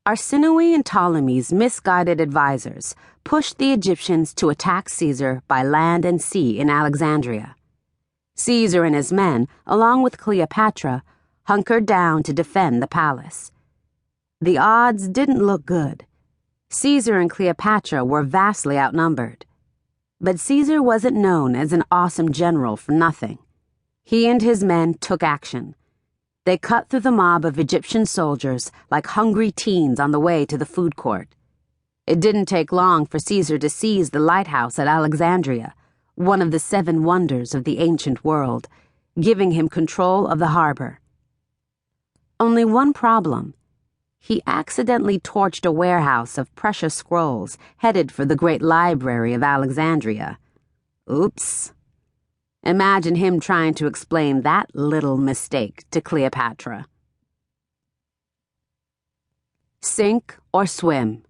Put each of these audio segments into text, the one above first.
Arsinoe and Ptolemy's misguided advisors pushed the Egyptians to attack Caesar by land and sea in Alexandria. Caesar and his men, along with Cleopatra, hunkered down to defend the palace. The odds didn't look good. Caesar and Cleopatra were vastly outnumbered. But Caesar wasn't known as an awesome general for nothing. He and his men took action. They cut through the mob of Egyptian soldiers like hungry teens on the way to the food court. It didn't take long for Caesar to seize the lighthouse at Alexandria, one of the 7 wonders of the ancient world, giving him control of the harbor. Only one problem. He accidentally torched a warehouse of precious scrolls headed for the great library of Alexandria. Oops. Imagine him trying to explain that little mistake to Cleopatra. Sink or swim.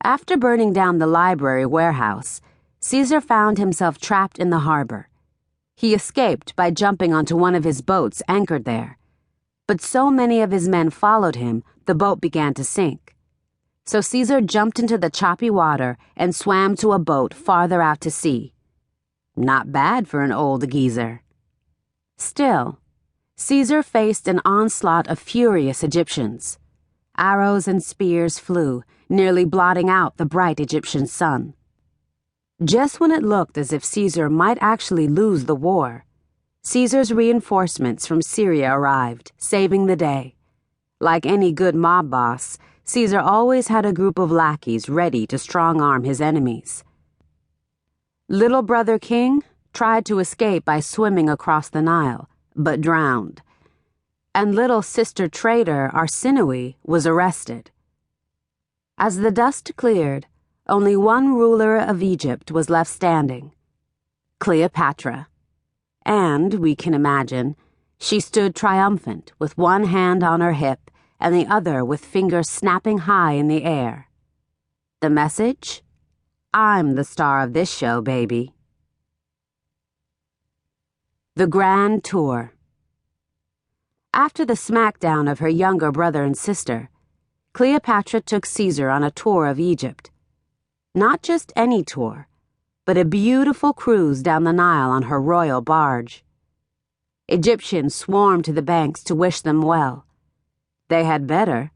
After burning down the library warehouse, Caesar found himself trapped in the harbor. He escaped by jumping onto one of his boats anchored there. But so many of his men followed him, the boat began to sink. So Caesar jumped into the choppy water and swam to a boat farther out to sea. Not bad for an old geezer. Still, Caesar faced an onslaught of furious Egyptians. Arrows and spears flew, nearly blotting out the bright Egyptian sun. Just when it looked as if Caesar might actually lose the war, Caesar's reinforcements from Syria arrived, saving the day. Like any good mob boss, Caesar always had a group of lackeys ready to strong-arm his enemies. Little brother King tried to escape by swimming across the Nile, but drowned. And little sister traitor Arsinoe was arrested. As the dust cleared, only one ruler of Egypt was left standing, Cleopatra. And, we can imagine, she stood triumphant with one hand on her hip and the other with fingers snapping high in the air. The message? I'm the star of this show, baby. The Grand Tour. After the smackdown of her younger brother and sister, Cleopatra took Caesar on a tour of Egypt. Not just any tour, but a beautiful cruise down the Nile on her royal barge. Egyptians swarmed to the banks to wish them well. They had better.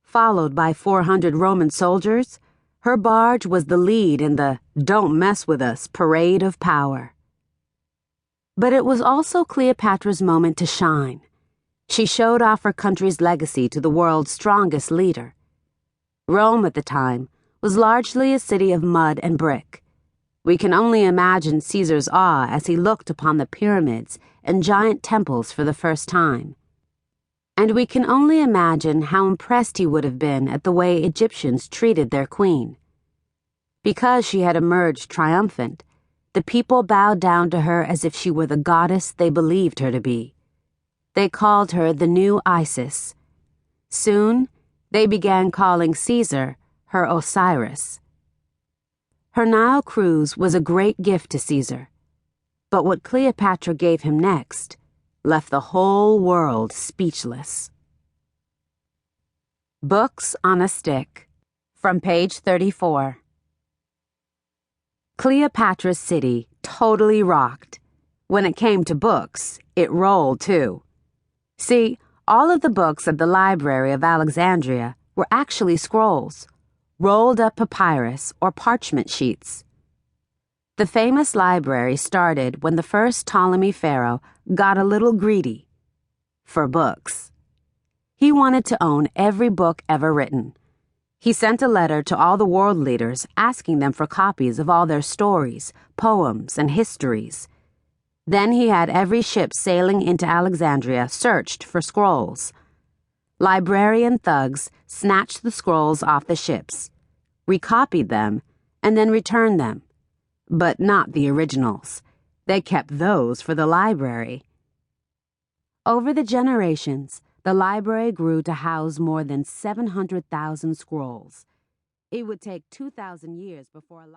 Followed by 400 Roman soldiers, her barge was the lead in the "Don't Mess With Us" parade of power. But it was also Cleopatra's moment to shine. She showed off her country's legacy to the world's strongest leader. Rome at the time was largely a city of mud and brick. We can only imagine Caesar's awe as he looked upon the pyramids and giant temples for the first time. And we can only imagine how impressed he would have been at the way Egyptians treated their queen. Because she had emerged triumphant, the people bowed down to her as if she were the goddess they believed her to be. They called her the new Isis. Soon, they began calling Caesar her Osiris. Her Nile cruise was a great gift to Caesar, but what Cleopatra gave him next left the whole world speechless. Books on a Stick, from page 34. Cleopatra's city totally rocked. When it came to books, it rolled too. See, all of the books at the Library of Alexandria were actually scrolls, rolled up papyrus or parchment sheets. The famous library started when the first Ptolemy pharaoh got a little greedy for books. He wanted to own every book ever written. He sent a letter to all the world leaders asking them for copies of all their stories, poems, and histories. Then he had every ship sailing into Alexandria searched for scrolls. Librarian thugs snatched the scrolls off the ships, recopied them, and then returned them. But not the originals. They kept those for the library. Over the generations, the library grew to house more than 700,000 scrolls. It would take 2,000 years before a